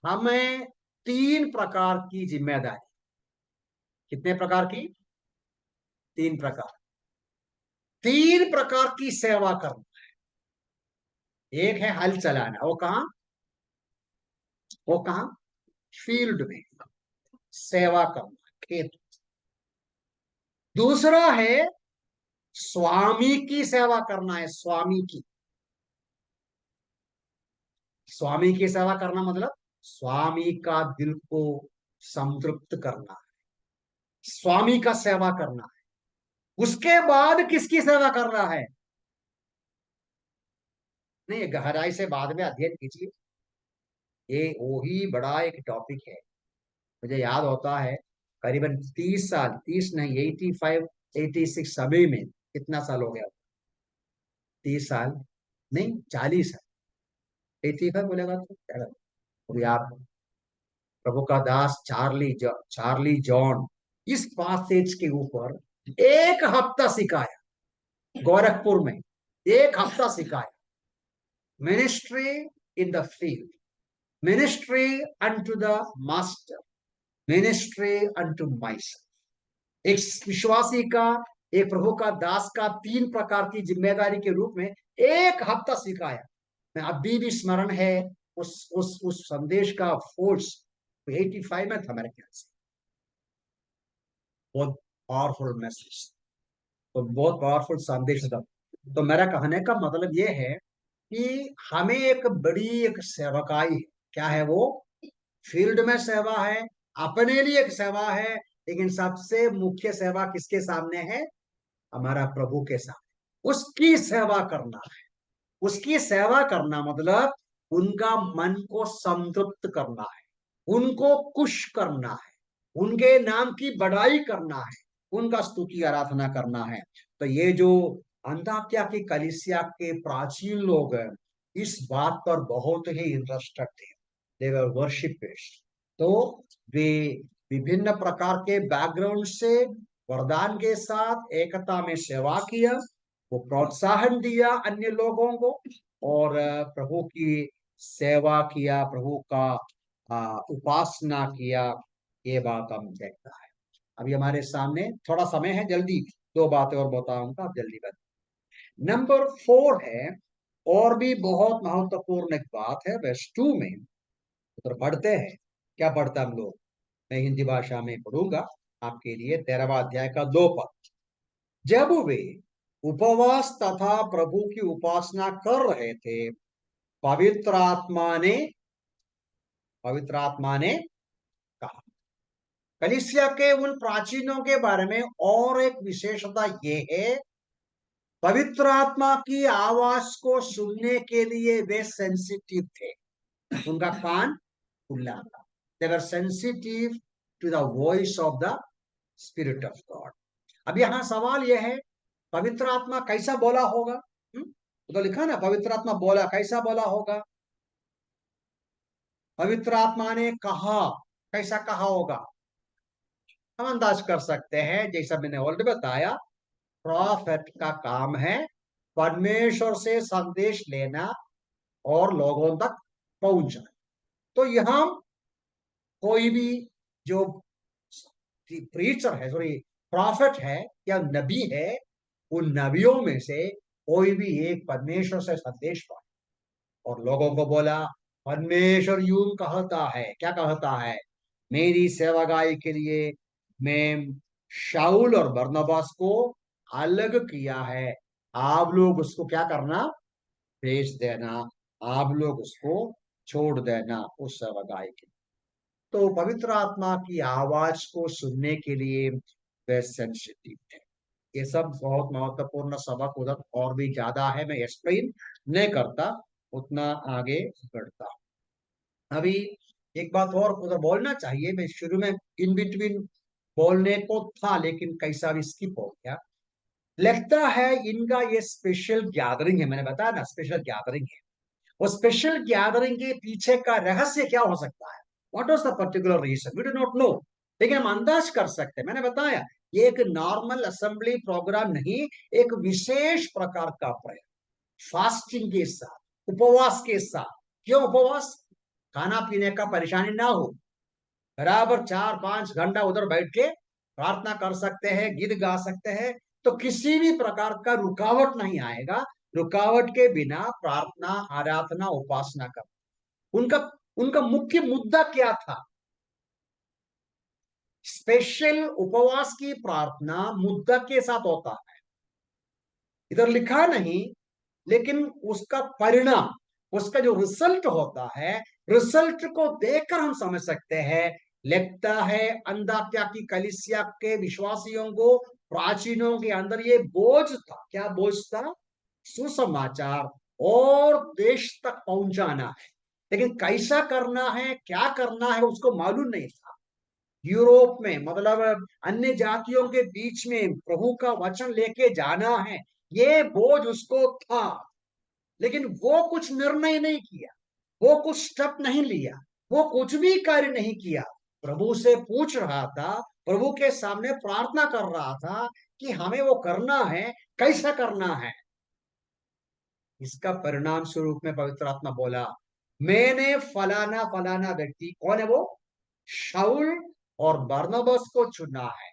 हमें तीन प्रकार की जिम्मेदारी। कितने प्रकार की? तीन प्रकार। तीन प्रकार की सेवा करना। एक है हल चलाना, वो कहां? वो कहां? फील्ड में सेवा करना, खेत। दूसरा है स्वामी की सेवा करना है, स्वामी की। स्वामी की सेवा करना मतलब स्वामी का दिल को संतृप्त करना है, स्वामी का सेवा करना है। उसके बाद किसकी सेवा करना है? नहीं, गहराई से बाद में अध्ययन कीजिए, ये वही बड़ा एक टॉपिक है। मुझे याद होता है करीबन 30 साल, 30 नहीं, 85, 86 सभी में। कितना साल हो गया? 30 साल नहीं, 40 साल। 85 बोलेगा तो क्या करें? अभी आप प्रभु का दास चार्ली जॉन इस पासेज के ऊपर एक हफ्ता सिखाया, गोरखपुर में। एक हफ्ता सिखाया, ministry in the field, ministry unto the master, ministry unto myself. एक विश्वासी का, एक प्रभु का दास का तीन प्रकार की जिम्मेदारी के रूप में एक हफ्ता सिखाया। मैं अभी भी स्मरण है उस संदेश का फोर्स। 85 में था मेरे ख्याल से। बहुत पावरफुल मैसेज, तो बहुत पावरफुल संदेश था। तो मेरा कहने का मतलब ये है कि हमें एक बड़ी एक सेवकाई है। क्या है वो? फील्ड में सेवा है, अपने लिए एक सेवा है, लेकिन सबसे मुख्य सेवा किसके सामने है? हमारा प्रभु के सामने। उसकी सेवा करना है। उसकी सेवा करना मतलब उनका मन को संतृप्त करना है, उनको खुश करना है, उनके नाम की बड़ाई करना है, उनका स्तुति आराधना करना है। तो ये जो अंताक्या की कलीसिया के प्राचीन लोग हैं, इस बात पर बहुत ही इंटरेस्टेड थे। दे वर वर्शिपर्स। तो वे विभिन्न प्रकार के बैकग्राउंड से वरदान के साथ एकता में सेवा किया, वो प्रोत्साहन दिया अन्य लोगों को, और प्रभु की सेवा किया, प्रभु का उपासना किया। ये बात हम देखता है। अभी हमारे सामने थोड़ा समय है, जल्दी दो बातें और बताऊंगा, आप जल्दी बता। नंबर 4 है, और भी बहुत महत्वपूर्ण एक बात है, वर्स 2 में उधर पढ़ते हैं। क्या पढ़ता हम लोग? मैं हिंदी भाषा में पढ़ूंगा आपके लिए। 13वां अध्याय का 2 पद। जब वे उपवास तथा प्रभु की उपासना कर रहे थे, पवित्र आत्मा ने पवित्र आत्मा ने कहा। कलीसिया के उन प्राचीनों के बारे में और एक विशेषता ये है, पवित्र आत्मा की आवाज को सुनने के लिए वे सेंसिटिव थे। उनका कान खुला था। They were sensitive to the voice of the spirit of God. अब यहां सवाल यह है, पवित्र आत्मा कैसा बोला होगा? तो लिखा ना, पवित्र आत्मा बोला, कैसा बोला होगा? पवित्र आत्मा ने कहा, कैसा कहा होगा? हम अंदाज कर सकते हैं, जैसा मैंने ऑलरेडी बताया, प्रॉफेट का काम है परमेश्वर से संदेश लेना और लोगों तक पहुंचाना। तो यहां कोई भी जो प्रीचर है, सॉरी, प्रॉफिट है या नबी है, उन नबियों में से कोई भी एक परमेश्वर से संदेश पाए और लोगों को बोला, परमेश्वर यूं कहता है। क्या कहता है? मेरी सेवागाई के लिए मैं शाऊल और बरनबास को अलग किया है, आप लोग उसको क्या करना? भेज देना, आप लोग उसको छोड़ देना उस सेवागाई के। तो पवित्र आत्मा की आवाज को सुनने के लिए वे सेंसिटिव थे। ये सब बहुत महत्वपूर्ण सबक उधर और भी ज्यादा है, मैं एक्सप्लेन नहीं करता, उतना आगे बढ़ता हूं। अभी एक बात और उधर बोलना चाहिए, मैं शुरू में इन बिटवीन बोलने को था, लेकिन कैसा भी स्किप हो गया। लगता है इनका ये स्पेशल गैदरिंग है, मैंने बताया ना स्पेशल गैदरिंग है। वो स्पेशल गैदरिंग के पीछे का रहस्य क्या हो सकता है, what was the particular reason, we do not know, लेकिन हम अंदाज कर सकते हैं। मैंने बताया ये एक नॉर्मल असेंबली प्रोग्राम नहीं, एक विशेष प्रकार का प्रयोग, फास्टिंग के साथ, उपवास के साथ। क्यों उपवास? खाना पीने का परेशानी ना हो, बराबर 4-5 घंटा उधर बैठ के प्रार्थना कर सकते हैं, गीत गा सकते हैं, तो किसी भी प्रकार का रुकावट नहीं आएगा। रुकावट के बिना प्रार्थना, आराधना, उपासना कर उनका उनका मुख्य मुद्दा क्या था? स्पेशल उपवास की प्रार्थना मुद्दा के साथ होता है, इधर लिखा नहीं, लेकिन उसका परिणाम, उसका जो रिजल्ट होता है, रिजल्ट को देखकर हम समझ सकते हैं। लगता है अंताक्या की कलीसिया के विश्वासियों को, प्राचीनों के अंदर ये बोझ था। क्या बोझ था? सुसमाचार और देश तक पहुंचाना है, लेकिन कैसा करना है, क्या करना है, उसको मालूम नहीं था। यूरोप में, मतलब अन्य जातियों के बीच में प्रभु का वचन लेके जाना है, ये बोझ उसको था। लेकिन वो कुछ निर्णय नहीं किया, वो कुछ स्टेप नहीं लिया, वो कुछ भी कार्य नहीं किया। प्रभु से पूछ रहा था, प्रभु के सामने प्रार्थना कर रहा था कि हमें वो करना है, कैसा करना है। इसका परिणाम स्वरूप में पवित्र आत्मा बोला, मैंने फलाना फलाना व्यक्ति, कौन है वो? शाऊल और बरनबास को चुना है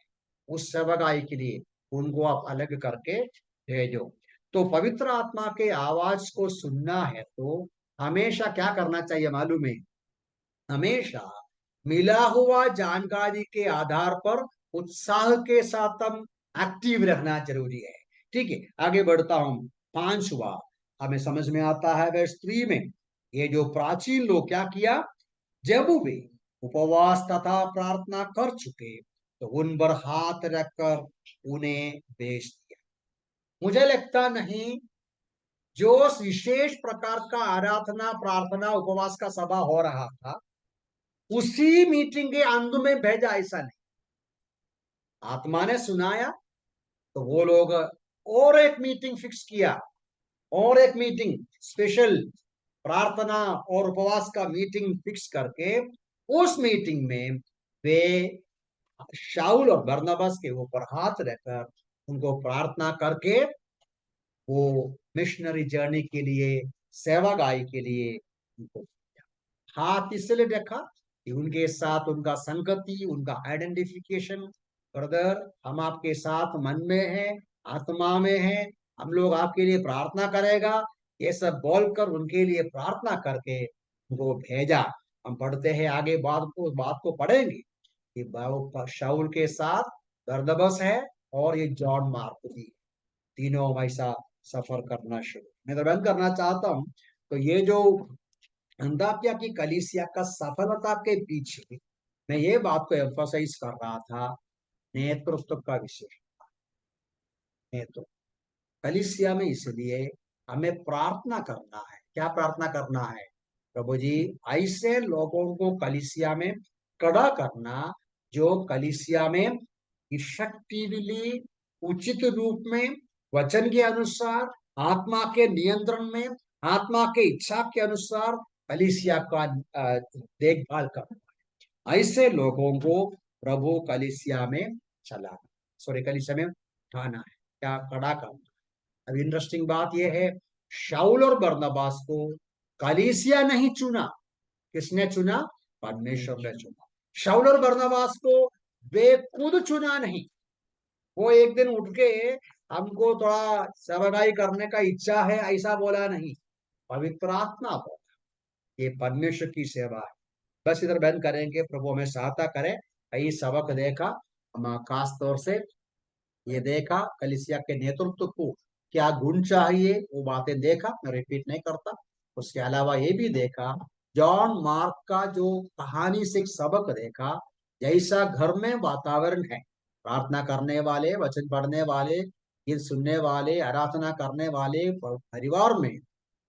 उस सेवकाई के लिए, उनको आप अलग करके भेजो। तो पवित्र आत्मा के आवाज को सुनना है तो हमेशा क्या करना चाहिए मालूम है? हमेशा मिला हुआ जानकारी के आधार पर उत्साह के साथ हम एक्टिव रहना जरूरी है। ठीक है, आगे बढ़ता हूं। पांचवा हमें समझ में आता है वर्ष 3 में, ये जो प्राचीन लोग क्या किया, जब वे उपवास तथा प्रार्थना कर चुके तो उन पर हाथ रखकर उन्हें भेज दिया। मुझे लगता नहीं जो विशेष प्रकार का आराधना, प्रार्थना, उपवास का सभा हो रहा था उसी मीटिंग के अंत में भेजा, ऐसा नहीं। आत्मा ने सुनाया तो वो लोग और एक मीटिंग फिक्स किया, और एक मीटिंग स्पेशल प्रार्थना और उपवास का मीटिंग फिक्स करके उस मीटिंग में वे शाऊल और बरनबास के ऊपर हाथ रखकर उनको प्रार्थना करके वो मिशनरी जर्नी के लिए, सेवागाई के लिए उनको हाथ इसलिए रखा कि उनके साथ उनका संगति, उनका आइडेंटिफिकेशन। ब्रदर, हम आपके साथ मन में है, आत्मा में है, हम लोग आपके लिए प्रार्थना करेगा, ये सब बोलकर उनके लिए प्रार्थना करके उनको भेजा। हम पढ़ते हैं आगे, बात को पढ़ेंगे कि शाऊल के साथ बरनबास है और ये जॉन मार्क भी, तीनों ऐसा सफर करना शुरू। मैं तो बंद करना चाहता हूँ। तो ये जो अंताकिया की कलीसिया का सफलता के पीछे मैं ये बात को एम्फसाइज कर रहा था, नेतृत्व का विषय। नेतृत्व कलीसिया में इसलिए हमें प्रार्थना करना है। क्या प्रार्थना करना है? प्रभु जी, ऐसे लोगों को कलीसिया में खड़ा करना जो कलीसिया में इफेक्टिवली, उचित रूप में, वचन के अनुसार, आत्मा के नियंत्रण में, आत्मा के इच्छा के अनुसार कलीसिया का देखभाल करना। ऐसे लोगों को प्रभु कलीसिया में चलाना, सॉरी कलीसिया में उठाना है, क्या खड़ा करना। अब इंटरेस्टिंग बात यह है, शाऊल और बरनबास को कलीसिया नहीं चुना। किसने चुना? परमेश्वर ने चुना। शाऊल और बरनबास को वे खुद चुना नहीं। वो एक दिन उठ के हमको थोड़ा सेवकाई करने का इच्छा है ऐसा बोला नहीं, पवित्र आत्मा बोला। ये परमेश्वर की सेवा है। बस इधर बंद करेंगे, प्रभु हमें सहायता करे। कई सबक देखा हम, खास तौर से ये देखा कलीसिया के नेतृत्व को क्या गुण चाहिए, वो बातें देखा, मैं रिपीट नहीं करता। उसके अलावा ये भी देखा, जॉन मार्क का जो कहानी से एक सबक देखा, जैसा घर में वातावरण है, प्रार्थना करने वाले, वचन पढ़ने वाले, गीत सुनने वाले, आराधना करने वाले परिवार में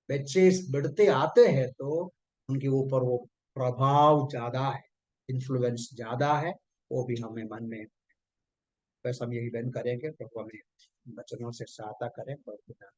बच्चे बढ़ते आते हैं तो उनके ऊपर वो प्रभाव ज्यादा है, इन्फ्लुएंस ज्यादा है। वो भी हमें मन में, बस हम यही बंद करेंगे, प्रभु हमें वचनों से सहायता करें प्रभु पिता।